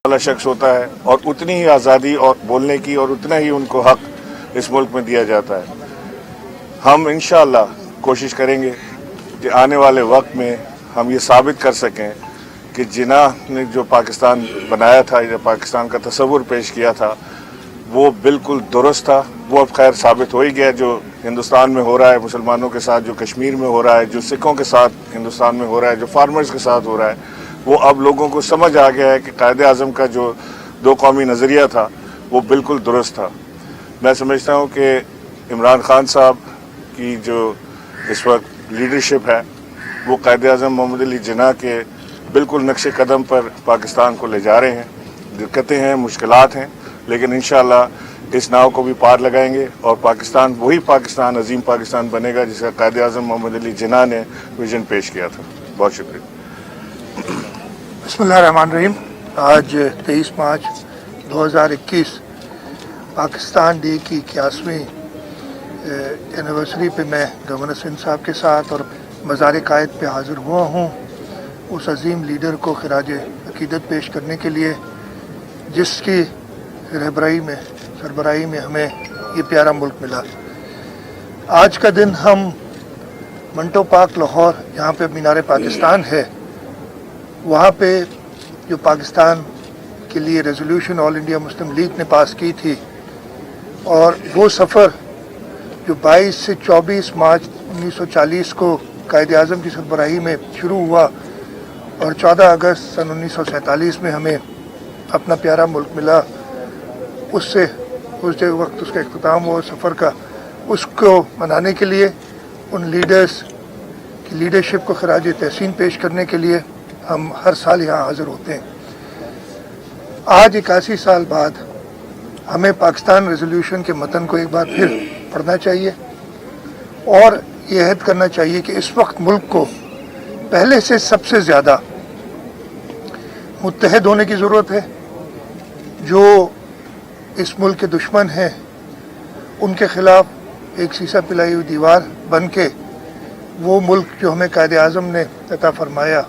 वाला शख्स होता है और उतनी ही आज़ादी और बोलने की और उतना ही उनको हक इस मुल्क में दिया जाता है। हम इंशाअल्लाह कोशिश करेंगे कि आने वाले वक्त में हम ये साबित कर सकें कि जिन्ना ने जो पाकिस्तान बनाया था या पाकिस्तान का तस्वुर पेश किया था वो बिल्कुल दुरुस्त था। वो अब खैर साबित हो ही गया। जो हिंदुस्तान में हो रहा है मुसलमानों के साथ, जो कश्मीर में हो रहा है, जो सिखों के साथ हिंदुस्तान में हो रहा है, जो फार्मर्स के साथ हो रहा है, वो अब लोगों को समझ आ गया है कि कायदे आज़म का जो दो कौमी नज़रिया था वो बिल्कुल दुरुस्त था। मैं समझता हूँ कि इमरान खान साहब की जो इस वक्त लीडरशिप है वो कायदे आज़म मोहम्मद अली जिन्ना के बिल्कुल नक्शे कदम पर पाकिस्तान को ले जा रहे हैं। दिक्कतें हैं, मुश्किलात हैं, लेकिन इंशाअल्लाह इस नाव को भी पार लगाएंगे और पाकिस्तान वही पाकिस्तान, अजीम पाकिस्तान बनेगा जिसका कायदे आज़म मोहम्मद अली जिन्ना ने विजन पेश किया था। बहुत शुक्रिया। बिस्मिल्लाहिर्रहमानिर्रहीम। आज 23 मार्च 2021 पाकिस्तान डे की 81वीं एनिवर्सरी पे मैं गवर्नर सिंध साहब के साथ और मज़ार कायद पे हाज़िर हुआ हूँ उस अजीम लीडर को खिराज अकीदत पेश करने के लिए जिसकी सरबराही में हमें ये प्यारा मुल्क मिला। आज का दिन हम मंटो पार्क लाहौर, जहाँ पे मीनार पाकिस्तान है, वहाँ पे जो पाकिस्तान के लिए resolution all India Muslim league ने पास की थी और वो सफ़र जो 22 से 24 मार्च 1940 को कायदे आज़म की सरबराही में शुरू हुआ और 14 अगस्त सन 1947 में हमें अपना प्यारा मुल्क मिला, उस वक्त उसका इख्तिताम हुआ सफ़र का, उसको मनाने के लिए उन लीडर्स की लीडरशिप को खराज तहसीन पेश करने के लिए हम हर साल यहाँ हाज़िर होते हैं। आज 81 साल बाद हमें पाकिस्तान रेजोल्यूशन के मतन को एक बार फिर पढ़ना चाहिए और ये अहद करना चाहिए कि इस वक्त मुल्क को पहले से सबसे ज़्यादा मुत्तहद होने की ज़रूरत है। जो इस मुल्क के दुश्मन हैं उनके ख़िलाफ़ एक शीशा पिलाई हुई दीवार बन के वो मुल्क जो हमें कायदे आज़म ने अता फरमाया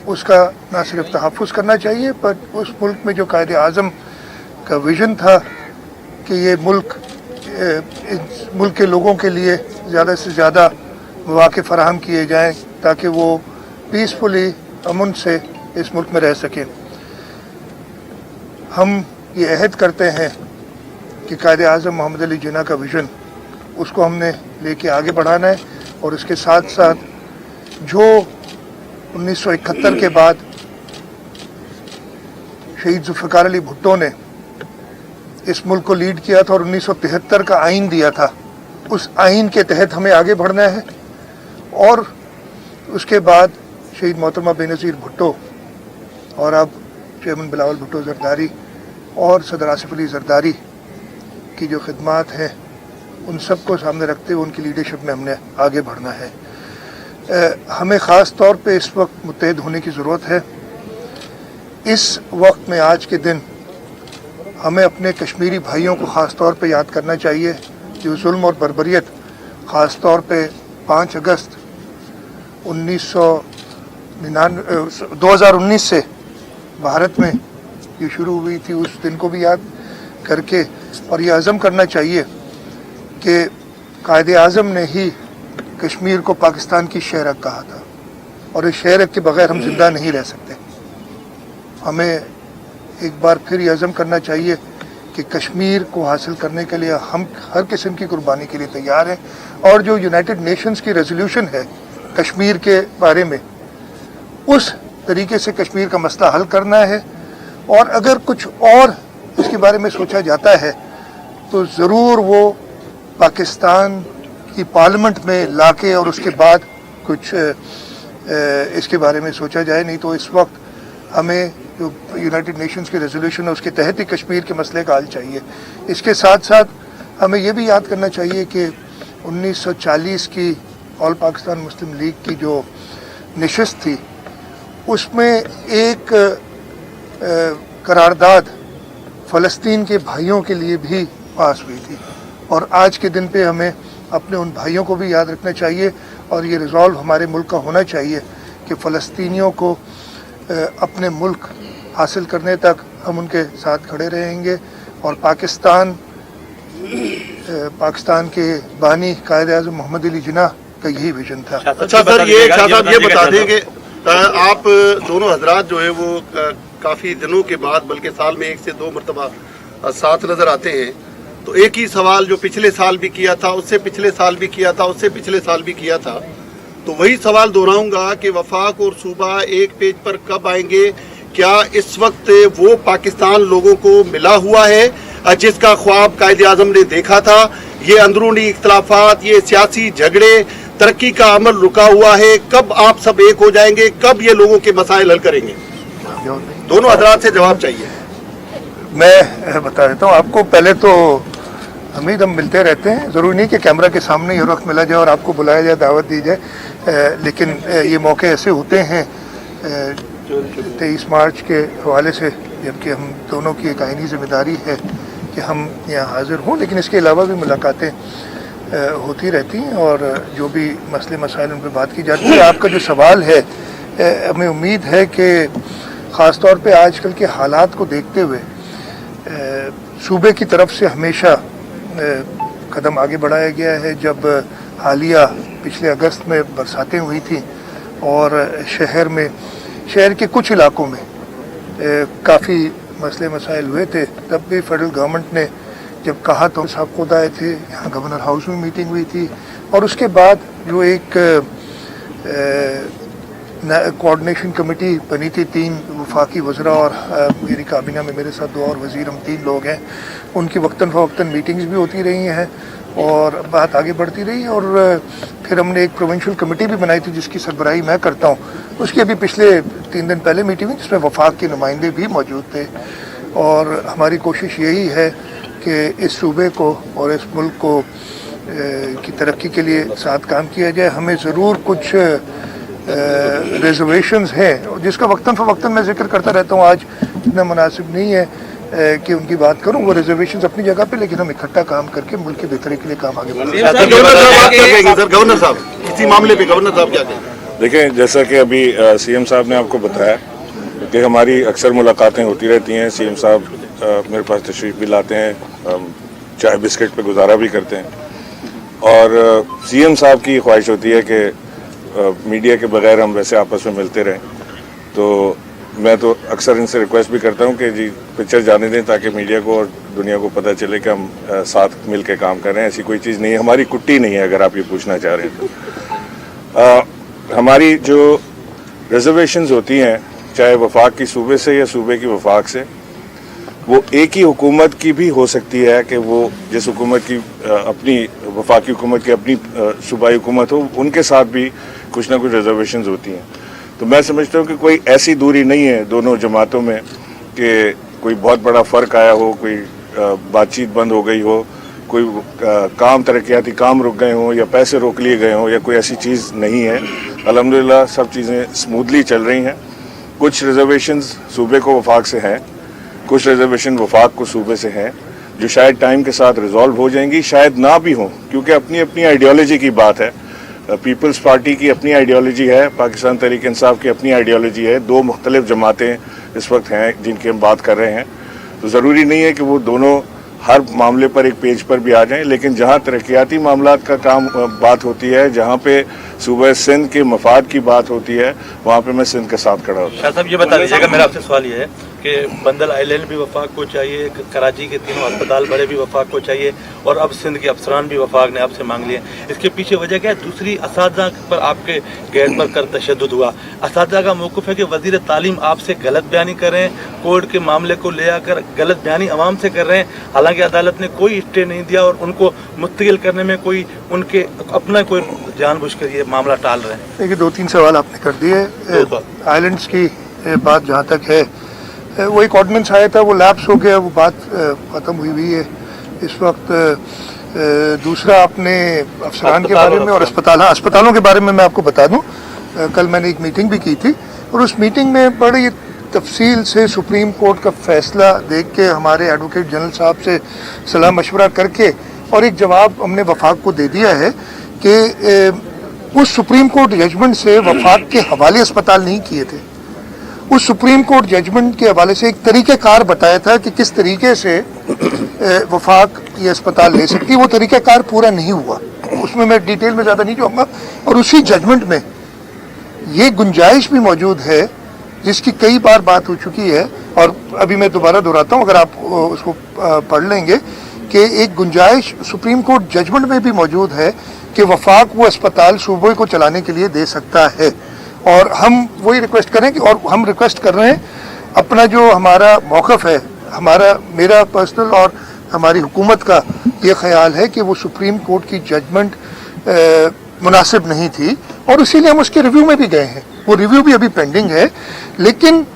उसका ना सिर्फ तहफ़्फ़ुज़ करना चाहिए, पर उस मुल्क में जो कायदे आज़म का विज़न था कि ये मुल्क के लोगों के लिए ज़्यादा से ज़्यादा मौक़े फ़राहम किए जाएँ ताकि वो पीसफुली अमन से इस मुल्क में रह सकें। हम ये अहद करते हैं कि कायदे आज़म मोहम्मद अली जिन्ना का विज़न उसको हमने लेके आगे बढ़ाना है और उसके साथ साथ जो 1971 के बाद शहीद ज़ुल्फ़िकार अली भुट्टो ने इस मुल्क को लीड किया था और 1973 का आइन दिया था, उस आइन के तहत हमें आगे बढ़ना है। और उसके बाद शहीद मोहतरमा बेनज़ीर भुट्टो और अब चेयरमैन बिलावल भुट्टो ज़रदारी और सदर आसिफ अली ज़रदारी की जो खिदमात हैं उन सब को सामने रखते हुए उनकी लीडरशिप में हमने आगे बढ़ना है। हमें ख़ास तौर पे इस वक्त मुत्तहद होने की ज़रूरत है। इस वक्त में आज के दिन हमें अपने कश्मीरी भाइयों को ख़ास तौर पे याद करना चाहिए जो जुल्म और बर्बरियत ख़ास तौर पे 5 अगस्त 2019 से भारत में ये शुरू हुई थी, उस दिन को भी याद करके और ये अज़म करना चाहिए कि कायदे आज़म ने ही कश्मीर को पाकिस्तान की शहरक कहा था और इस शहरक के बग़ैर हम ज़िंदा नहीं रह सकते। हमें एक बार फिर ये अज़म करना चाहिए कि कश्मीर को हासिल करने के लिए हम हर किस्म की कुर्बानी के लिए तैयार हैं और जो यूनाइटेड नेशंस की रेजोल्यूशन है कश्मीर के बारे में उस तरीके से कश्मीर का मसला हल करना है। और अगर कुछ और इसके बारे में सोचा जाता है तो ज़रूर वो पाकिस्तान की पार्लियामेंट में लाके और उसके बाद कुछ इसके बारे में सोचा जाए, नहीं तो इस वक्त हमें जो यूनाइटेड नेशंस की रेजोल्यूशन है उसके तहत ही कश्मीर के मसले का हल चाहिए। इसके साथ साथ हमें ये भी याद करना चाहिए कि 1940 की ऑल पाकिस्तान मुस्लिम लीग की जो नशिस्त थी उसमें एक करारदाद फ़लस्तीन के भाइयों के लिए भी पास हुई थी और आज के दिन पे हमें अपने उन भाइयों को भी याद रखना चाहिए और ये रिज़ॉल्व हमारे मुल्क का होना चाहिए कि फ़लस्तीनियों को अपने मुल्क हासिल करने तक हम उनके साथ खड़े रहेंगे और पाकिस्तान के बानी कायद आज़म मोहम्मद अली जिन्ना का यही विजन था। अच्छा सर, ये शाह साहब ये बता दें कि आप दोनों हजरात जो है वो काफ़ी दिनों के बाद, बल्कि साल में 1 से 2 मरतबा साथ नज़र आते हैं, तो एक ही सवाल जो पिछले साल भी किया था, उससे पिछले साल भी किया था, उससे पिछले साल भी किया था, तो वही सवाल दोहराऊंगा कि वफाक और सूबा एक पेज पर कब आएंगे? क्या इस वक्त वो पाकिस्तान लोगों को मिला हुआ है जिसका ख्वाब कायद आज़म ने देखा था? ये अंदरूनी इख्तलाफात, ये सियासी झगड़े, तरक्की का अमल रुका हुआ है, कब आप सब एक हो जाएंगे? कब ये लोगों के मसाइल हल करेंगे? दोनों हजरात से जवाब चाहिए। मैं बता देता हूँ आपको। पहले तो हमीद, हम मिलते रहते हैं, ज़रूरी नहीं कि कैमरा के सामने हर वक्त मिला जाए और आपको बुलाया जाए, दावत दी जाए, लेकिन ये मौके ऐसे होते हैं 23 मार्च के हवाले से, जबकि हम दोनों की एक आईनी जिम्मेदारी है कि हम यहाँ हाजिर हों, लेकिन इसके अलावा भी मुलाकातें होती रहती हैं और जो भी मसले मसाइल उन पर बात की जाती है। आपका जो सवाल है, हमें उम्मीद है कि ख़ास तौर पे आजकल के हालात को देखते हुए सूबे की तरफ से हमेशा कदम आगे बढ़ाया गया है। जब हालिया पिछले अगस्त में बरसातें हुई थी और शहर के कुछ इलाकों में काफ़ी मसले मसाइल हुए थे, तब भी फेडरल गवर्नमेंट ने जब कहा तो साहब खुद आए थे, यहाँ गवर्नर हाउस में मीटिंग हुई थी और उसके बाद जो एक कोऑर्डिनेशन कमेटी बनी थी, 3 वफाकी वज़रा और मेरी काबीना में मेरे साथ 2 और वज़ीर, हम 3 लोग हैं। उनकी वक्तन फ़वक्तन मीटिंग्स भी होती रही हैं और बात आगे बढ़ती रही और फिर हमने एक प्रोविंशियल कमेटी भी बनाई थी जिसकी सरबराही मैं करता हूँ। उसकी अभी पिछले 3 दिन पहले मीटिंग हुई जिसमें वफाक के नुमाइंदे भी मौजूद थे और हमारी कोशिश यही है कि इस सूबे को और इस मुल्क को की तरक्की के लिए साथ काम किया जाए। हमें ज़रूर कुछ रिजर्वेशंस हैं जिसका वक्तन फ़वक्तन मैं जिक्र करता रहता हूँ, आज इतना मुनासिब नहीं है कि उनकी बात करूँ। वो रिजर्वेशंस अपनी जगह पे, लेकिन हम इकट्ठा काम करके मुल्क की बेहतरी के लिए काम आगे बढ़ाएंगे। गवर्नर साहब इसी मामले पे गवर्नर साहब क्या कहेंगे? देखें, जैसा कि अभी सीएम साहब ने आपको बताया कि हमारी अक्सर मुलाकातें होती रहती हैं। सीएम साहब मेरे पास तशरीफ़ भी लाते हैं, चाय बिस्किट पे गुजारा भी करते हैं और सीएम साहब की ख्वाहिश होती है कि मीडिया के बगैर हम वैसे आपस में मिलते रहें। तो मैं तो अक्सर इनसे रिक्वेस्ट भी करता हूं कि जी पिक्चर जाने दें ताकि मीडिया को और दुनिया को पता चले कि हम साथ मिल के काम कर रहे हैं। ऐसी कोई चीज़ नहीं है, हमारी कुट्टी नहीं है, अगर आप ये पूछना चाह रहे हैं तो। हमारी जो रिजर्वेशंस होती हैं, चाहे वफाक की सूबे से या सूबे की वफाक से, वो एक ही हुकूमत की भी हो सकती है कि वो जिस हुकूमत की अपनी वफाकी हुकूमत की अपनी सूबाई हुकूमत हो, उनके साथ भी कुछ ना कुछ रिजर्वेशंस होती हैं। तो मैं समझता हूँ कि कोई ऐसी दूरी नहीं है दोनों जमातों में कि कोई बहुत बड़ा फ़र्क आया हो, कोई बातचीत बंद हो गई हो, कोई काम तरक्याती काम रुक गए हों या पैसे रोक लिए गए हों, या कोई ऐसी चीज़ नहीं है। अल्हम्दुलिल्लाह सब चीज़ें स्मूथली चल रही हैं। कुछ रिजर्वेशंस सूबे को वफाक से हैं, कुछ रिजर्वेशन वफाक को सूबे से हैं, जो शायद टाइम के साथ रिजॉल्व हो जाएंगी, शायद ना भी हों, क्योंकि अपनी अपनी आइडियोलॉजी की बात है। पीपल्स पार्टी की अपनी आइडियोलॉजी है, पाकिस्तान तहरीक इंसाफ की अपनी आइडियोलॉजी है। 2 मुख्तलिफ जमातें इस वक्त हैं जिनकी हम बात कर रहे हैं। तो ज़रूरी नहीं है कि वो दोनों हर मामले पर एक पेज पर भी आ जाएं, लेकिन जहाँ तरक्याती मामलात का काम बात होती है, जहाँ पे सूबे सिंध के मफाद की बात होती है, वहाँ पे मैं सिंध के साथ खड़ा होता हूँ। शाह साहब ये बता दीजिएगा, मेरा आपसे सवाल ये है कि बंदल आइलैंड भी वफाक को चाहिए, कराची के 3 अस्पताल बड़े भी वफाक को चाहिए और अब सिंध के अफसरान भी वफाक ने आपसे मांग लिए। इसके पीछे वजह क्या है? दूसरी असातिज़ा पर आपके गैर पर कर तशद्दुद हुआ। असातिज़ा का मौक़िफ़ है कि वज़ीर तालीम आपसे गलत बयानी कर रहे हैं, कोर्ट के मामले को ले आकर गलत बयानी अवाम से कर रहे हैं, हालांकि अदालत ने कोई स्टे नहीं दिया और उनको मुस्तकिल करने में कोई उनके अपना कोई जानबूझकर ये मामला टाल रहे हैं। देखिए, 2-3 सवाल आपने कर दिए। आइलैंड्स की बात जहाँ तक है, वो एक ऑर्डिनेंस आया था, वो लैप्स हो गया, वो बात ख़त्म हुई है इस वक्त। दूसरा, आपने अफसरान के बारे में और अस्पतालों के बारे में मैं आपको बता दूं, कल मैंने एक मीटिंग भी की थी और उस मीटिंग में बड़ी तफसील से सुप्रीम कोर्ट का फैसला देख के हमारे एडवोकेट जनरल साहब से सलाह मशवरा करके और एक जवाब हमने वफाक को दे दिया है कि उस सुप्रीम कोर्ट जजमेंट से वफाक के हवाले अस्पताल नहीं किए थे, उस सुप्रीम कोर्ट जजमेंट के हवाले से एक तरीक़ाकार बताया था कि किस तरीके से वफाक ये अस्पताल ले सकती है। वो तरीक़ाकार पूरा नहीं हुआ, उसमें मैं डिटेल में ज़्यादा नहीं जाऊँगा। और उसी जजमेंट में ये गुंजाइश भी मौजूद है जिसकी कई बार बात हो चुकी है, और अभी मैं दोबारा दोहराता हूँ, अगर आप उसको पढ़ लेंगे, कि एक गुंजाइश सुप्रीम कोर्ट जजमेंट में भी मौजूद है कि वफाक वो अस्पताल सूबे को चलाने के लिए दे सकता है। और हम वही रिक्वेस्ट करें कि, और हम रिक्वेस्ट कर रहे हैं, अपना जो हमारा मौक़िफ़ है, मेरा पर्सनल और हमारी हुकूमत का ये ख्याल है कि वो सुप्रीम कोर्ट की जजमेंट मुनासिब नहीं थी, और इसीलिए हम उसके रिव्यू में भी गए हैं। वो रिव्यू भी अभी पेंडिंग है, लेकिन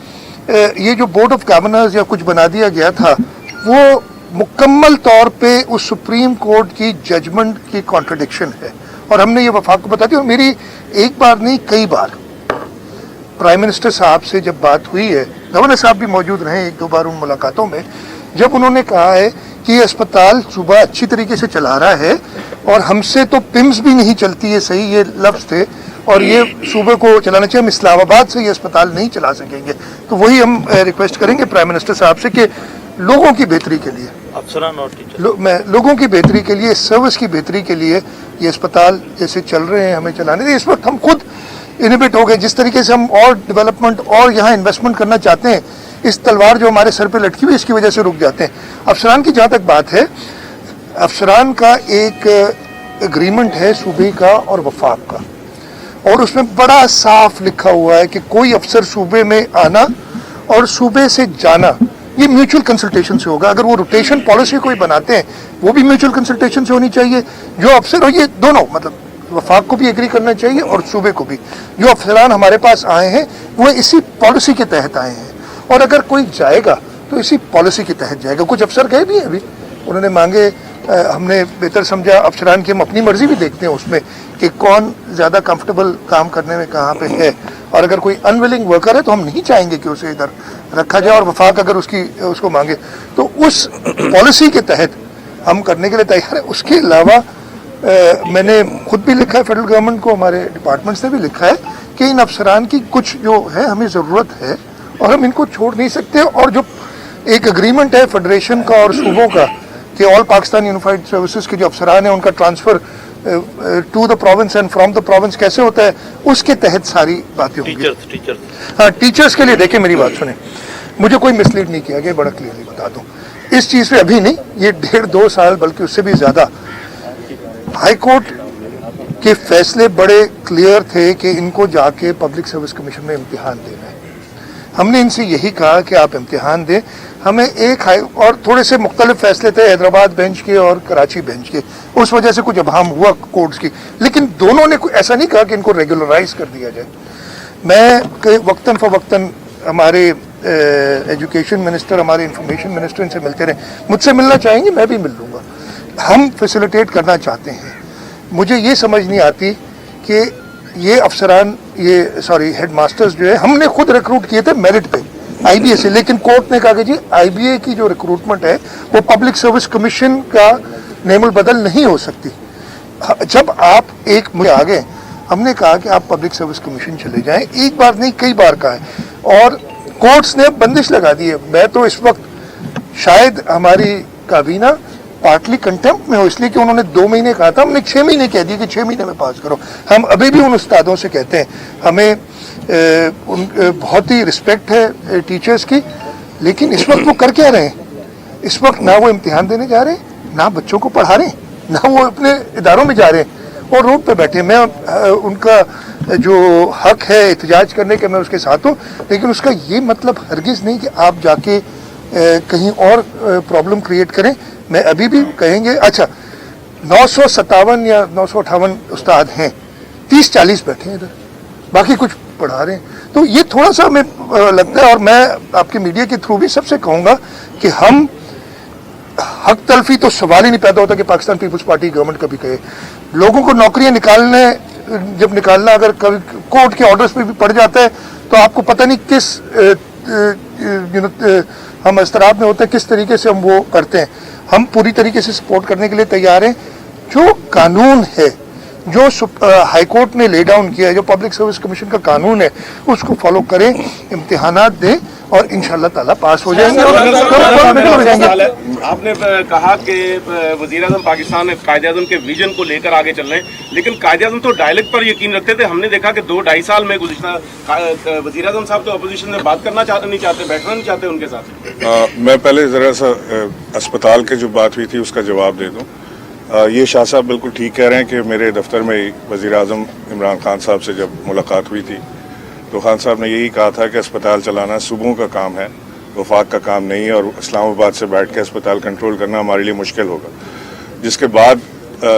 ये जो बोर्ड ऑफ गवर्नर्स या कुछ बना दिया गया था, वो मुकम्मल तौर पे उस सुप्रीम कोर्ट की जजमेंट की कॉन्ट्रडिक्शन है। और हमने ये वफाक को बता दिया, और मेरी एक बार नहीं कई बार प्राइम मिनिस्टर साहब से जब बात हुई है, गवर्नर साहब भी मौजूद रहे एक दो बार उन मुलाकातों में, जब उन्होंने कहा है कि ये अस्पताल सुबह अच्छी तरीके से चला रहा है, और हमसे तो पिम्स भी नहीं चलती है, सही ये लफ्ज़ थे, और ये सूबे को चलाना चाहिए, हम इस्लामाबाद से ये अस्पताल नहीं चला सकेंगे। तो वही हम रिक्वेस्ट करेंगे प्राइम मिनिस्टर साहब से कि लोगों की बेहतरी के लिए, अफसरान और टीचर लोगों की बेहतरी के लिए, सर्विस की बेहतरी के लिए ये अस्पताल जैसे चल रहे हैं हमें चलाने दें। इस वक्त हम खुद इनोवेट हो गए, जिस तरीके से हम और डेवलपमेंट और यहाँ इन्वेस्टमेंट करना चाहते हैं, इस तलवार जो हमारे सर पे लटकी हुई इसकी वजह से रुक जाते हैं। अफसरान की जहाँ तक बात है, अफसरान का एक एग्रीमेंट है सूबे का और वफाक का, और उसमें बड़ा साफ लिखा हुआ है कि कोई अफसर सूबे में आना और सूबे से जाना ये म्यूचुअल कंसल्टेशन से होगा। अगर वो रोटेशन पॉलिसी कोई बनाते हैं वो भी म्यूचुअल कंसल्टेशन से होनी चाहिए। जो अफसर, और ये दोनों मतलब वफाक को भी एग्री करना चाहिए और सूबे को भी, जो अफसरान हमारे पास आए हैं वो इसी पॉलिसी के तहत आए हैं, और अगर कोई जाएगा तो इसी पॉलिसी के तहत जाएगा। कुछ अफसर गए भी हैं अभी, उन्होंने मांगे, हमने बेहतर समझा अफसरान की हम अपनी मर्जी भी देखते हैं उसमें कि कौन ज़्यादा कंफर्टेबल काम करने में कहाँ पे है, और अगर कोई अनविलिंग वर्कर है तो हम नहीं चाहेंगे कि उसे इधर रखा जाए, और वफाक अगर उसको मांगे तो उस पॉलिसी के तहत हम करने के लिए तैयार है। उसके अलावा मैंने खुद भी लिखा है फेडरल गवर्नमेंट को, हमारे डिपार्टमेंट से भी लिखा है कि इन अफसरान की कुछ जो है हमें ज़रूरत है और हम इनको छोड़ नहीं सकते। और जो एक एग्रीमेंट है फेडरेशन का और सूबों का कि ऑल पाकिस्तान यूनिफाइड सर्विसेज के जो अफसरान हैं उनका transfer to the province and from the province कैसे होता है, उसके तहत सारी बातें होंगी। हाँ, टीचर्स के लिए देखें, मेरी बात सुने, मुझे कोई मिसलीड नहीं किया गया, बड़ा क्लियरली बता दूं। इस चीज़ पे अभी नहीं, ये 1.5-2 साल बल्कि उससे भी ज़्यादा हाई कोर्ट के फैसले बड़े क्लियर थे कि इनको जाके पब्लिक सर्विस कमीशन में इम्तिहान देना है। हमने इनसे यही कहा कि आप इम्तिहान दें। हमें एक हाई और थोड़े से मुख्तलिफ फैसले थे हैदराबाद बेंच के और कराची बेंच के, उस वजह से कुछ अभाम हुआ कोर्ट्स की, लेकिन दोनों ने ऐसा नहीं कहा कि इनको रेगुलराइज कर दिया जाए। मैं वक्तन फ़वक्तन हमारे एजुकेशन मिनिस्टर, हमारे इंफॉर्मेशन मिनिस्टर इनसे मिलते रहे, मुझसे मिलना चाहेंगे मैं भी मिल लूँगा। हम फैसिलिटेट करना चाहते हैं। मुझे ये समझ नहीं आती कि ये अफसरान, हेड मास्टर्स जो है हमने खुद रिक्रूट किए थे मेरिट पे IBA से, लेकिन कोर्ट ने कहा कि जी IBA की जो रिक्रूटमेंट है वो पब्लिक सर्विस कमीशन का नेमुल बदल नहीं हो सकती। जब आप एक मुझे आ गए, हमने कहा कि आप पब्लिक सर्विस कमीशन चले जाएं, एक बार नहीं कई बार कहा है, और कोर्ट्स ने बंदिश लगा दी है। मैं तो इस वक्त शायद हमारी काबीना पार्टली कंटेम्प्ट में हो, इसलिए कि उन्होंने 2 महीने कहा था, हमने 6 महीने कह दिया कि 6 महीने में पास करो। हम अभी भी उन उस्तादों से कहते हैं, हमें बहुत ही रिस्पेक्ट है टीचर्स की, लेकिन इस वक्त वो कर क्या रहे हैं? इस वक्त ना वो इम्तिहान देने जा रहे हैं, ना बच्चों को पढ़ा रहे हैं, ना वो अपने इदारों में जा रहे हैं, और रोड पे बैठे। मैं उनका जो हक है एहतजाज करने के, मैं उसके साथ हूँ, लेकिन उसका ये मतलब हरगिज़ नहीं कि आप जाके कहीं और प्रॉब्लम क्रिएट करें। मैं अभी भी कहेंगे, अच्छा 957 या 958 उस्ताद हैं, 30-40 बैठे हैं इधर, बाकी कुछ पढ़ा रहे हैं। तो ये थोड़ा सा हमें लगता है, और मैं आपके मीडिया के थ्रू भी सबसे कहूँगा कि हम हक तलफी तो सवाल ही नहीं पैदा होता कि पाकिस्तान पीपल्स पार्टी गवर्नमेंट कभी कहे। लोगों को नौकरियां निकालने, जब निकालना अगर कभी कोर्ट के ऑर्डर्स पे भी पड़ जाता है तो आपको पता नहीं किस हम इस्तराब में होते हैं, किस तरीके से हम वो करते हैं। हम पूरी तरीके से सपोर्ट करने के लिए तैयार हैं। जो कानून है, जो हाई कोर्ट ने ले डाउन किया है, जो पब्लिक सर्विस कमीशन का कानून है, उसको फॉलो करें, इम्तिहानात दें और इंशाल्लाह ताला पास हो जाएंगे। आपने कहा कि वज़ीर आज़म पाकिस्तान कायदे आज़म के विजन को लेकर आगे चल रहे हैं, लेकिन कायदे आज़म तो डायलॉग पर यकीन रखते थे। हमने देखा कि 2-2.5 साल में गुज़िश्ता वज़ीर आज़म साहब तो अपोजिशन में बात करना नहीं चाहते, बैठना नहीं चाहते उनके साथ। मैं पहले ज़रा सा अस्पताल की जो बात हुई थी उसका जवाब दे दूँ। ये शाह साहब बिल्कुल ठीक कह रहे हैं कि मेरे दफ्तर में वज़ीर आज़म इमरान खान साहब से जब मुलाकात हुई थी तो खान साहब ने यही कहा था कि अस्पताल चलाना सूबों का काम है, वफाक का काम नहीं है, और इस्लामाबाद से बैठ के अस्पताल कंट्रोल करना हमारे लिए मुश्किल होगा। जिसके बाद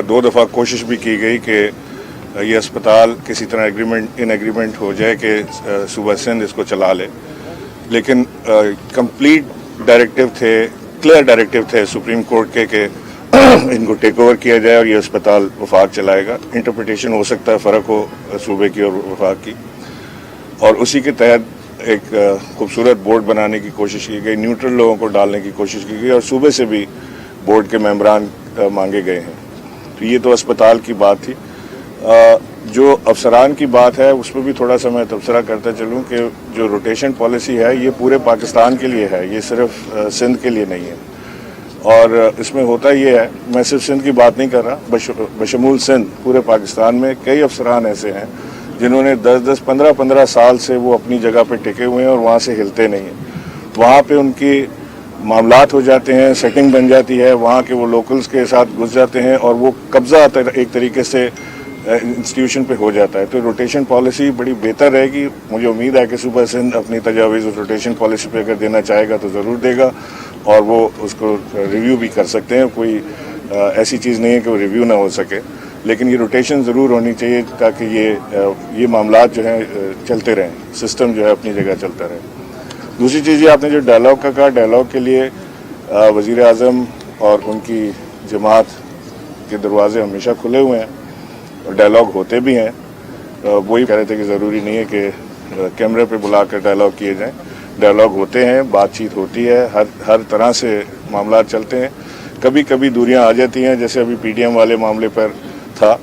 2 दफ़ा कोशिश भी की गई कि ये अस्पताल किसी तरह इन एग्रीमेंट हो जाए कि सूबा सिंध इसको चला ले, लेकिन कंप्लीट डायरेक्टिव थे, क्लियर डायरेक्टिव थे सुप्रीम कोर्ट के कि इनको टेक ओवर किया जाए और ये अस्पताल वफाक चलाएगा। इंटरप्रिटेशन हो सकता है फ़र्क हो सूबे की और वफाक की, और उसी के तहत एक खूबसूरत बोर्ड बनाने की कोशिश की गई, न्यूट्रल लोगों को डालने की कोशिश की गई और सूबे से भी बोर्ड के मेंबरान मांगे गए हैं। तो ये तो अस्पताल की बात थी। जो अफसरान की बात है उसमें भी थोड़ा सा मैं तबसरा करता चलूँ कि जो रोटेशन पॉलिसी है ये पूरे पाकिस्तान के लिए है, ये सिर्फ सिंध के लिए नहीं है। और इसमें होता ये है, मैं सिर्फ सिंध की बात नहीं कर रहा, बशमूल सिंध पूरे पाकिस्तान में कई अफसरान ऐसे हैं जिन्होंने 10-10, 15-15 साल से वो अपनी जगह पे टिके हुए हैं और वहाँ से हिलते नहीं हैं। वहाँ पे उनकी मामलात हो जाते हैं, सेटिंग बन जाती है, वहाँ के वो लोकल्स के साथ घुस जाते हैं और वो कब्जा एक तरीके से इंस्टीट्यूशन पे हो जाता है। तो रोटेशन पॉलिसी बड़ी बेहतर रहेगी। मुझे उम्मीद है कि सूबा सिंध अपनी तजावीज़ उस रोटेशन पॉलिसी पे अगर देना चाहेगा तो ज़रूर देगा और वो उसको रिव्यू भी कर सकते हैं। कोई ऐसी चीज़ नहीं है कि वो रिव्यू ना हो सके, लेकिन ये रोटेशन ज़रूर होनी चाहिए ताकि ये मामलात जो हैं चलते रहें, सिस्टम जो है अपनी जगह चलता रहे। दूसरी चीज़ ये आपने जो डायलॉग का कहा, डायलॉग के लिए वज़ीर आज़म और उनकी जमात के दरवाजे हमेशा खुले हुए हैं और डायलॉग होते भी हैं। वही कह रहे थे कि ज़रूरी नहीं है कि कैमरे पे बुला कर डायलॉग किए जाएं, डायलॉग होते हैं, बातचीत होती है, हर तरह से मामला चलते हैं। कभी कभी दूरियां आ जाती हैं, जैसे अभी पीडीएम वाले मामले पर था,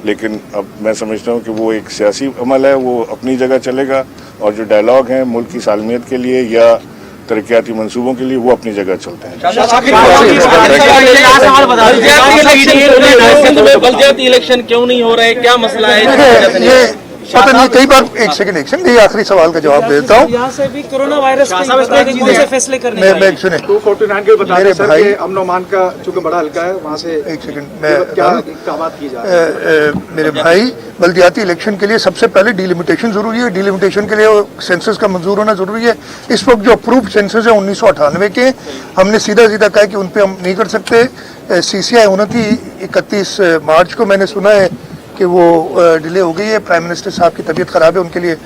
लेकिन अब मैं समझता हूं कि वो एक सियासी अमल है, वो अपनी जगह चलेगा, और जो डायलॉग हैं मुल्क की सालमियत के लिए या तरक्याती मंसूबों के लिए वो अपनी जगह चलते हैं। बल्दियाती इलेक्शन क्यों नहीं हो रहे, क्या मसला है? ये पता नहीं, कई बार एक सेकंड ये आखिरी सवाल का जवाब देता हूँ। यहाँ से भी कोरोना वायरस के फैसले करने मैं सुने 249 के बता मेरे भाई अमन ओमान का चूंकि बड़ा हल्का है वहाँ से एक सेकंड मैं क्या बात की जा रही है? मेरे भाई, बल्दियाती इलेक्शन के लिए सबसे पहले डिलिमिटेशन जरूरी है। डिलिमिटेशन के लिए सेंसस का मंजूर होना जरूरी है। इस वक्त जो अप्रूव्ड सेंसस है 1998 के, हमने सीधा कहा कि उन पे हम नहीं कर सकते। CCI होना थी 31 मार्च को, मैंने सुना है कि वो डिले हो गई है। प्राइम मिनिस्टर साहब की तबीयत ख़राब है, उनके लिए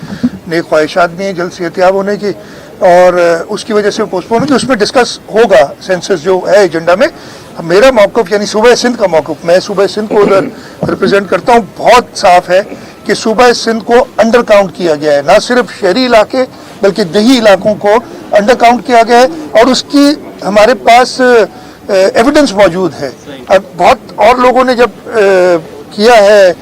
नेक ख्वाहिशात भी हैं जल्द सेहतियाब होने की, और उसकी वजह से पोस्टपोन होगी। उसमें डिस्कस होगा सेंसस जो है एजेंडा में। मेरा मौक़िफ़ यानी सूबा सिंध का मौक़िफ़, मैं सूबा सिंध को उधर रिप्रेजेंट करता हूँ, बहुत साफ है कि सूबा सिंध को अंडर काउंट किया गया है। ना सिर्फ शहरी इलाके बल्कि देही इलाकों को अंडर काउंट किया गया है, और उसकी हमारे पास एविडेंस मौजूद है। अब बहुत और लोगों ने जब किया है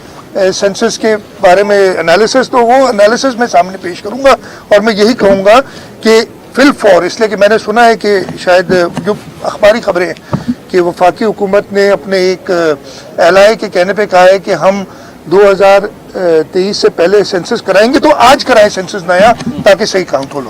सेंसस के बारे में एनालिसिस, तो वो एनालिसिस मैं सामने पेश करूंगा, और मैं यही कहूंगा कि फिल फॉर, इसलिए कि मैंने सुना है कि शायद जो अखबारी खबरें हैं कि वफाकी हुकूमत ने अपने एक एलाए के कहने पे कहा है कि हम 2023 से पहले सेंसस कराएंगे, तो आज कराएं सेंसस नया, ताकि सही काउंट हो।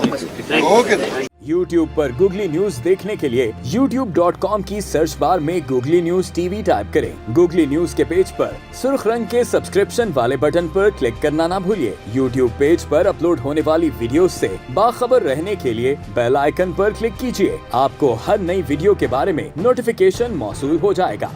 YouTube पर गूगली न्यूज देखने के लिए youtube.com की सर्च बार में गूगली न्यूज टीवी टाइप करें। गूगली न्यूज के पेज पर सुर्ख रंग के सब्सक्रिप्शन वाले बटन पर क्लिक करना ना भूलिए। YouTube पेज पर अपलोड होने वाली वीडियो से बाखबर रहने के लिए बेल आइकन पर क्लिक कीजिए। आपको हर नई वीडियो के बारे में नोटिफिकेशन मौसूल हो जाएगा।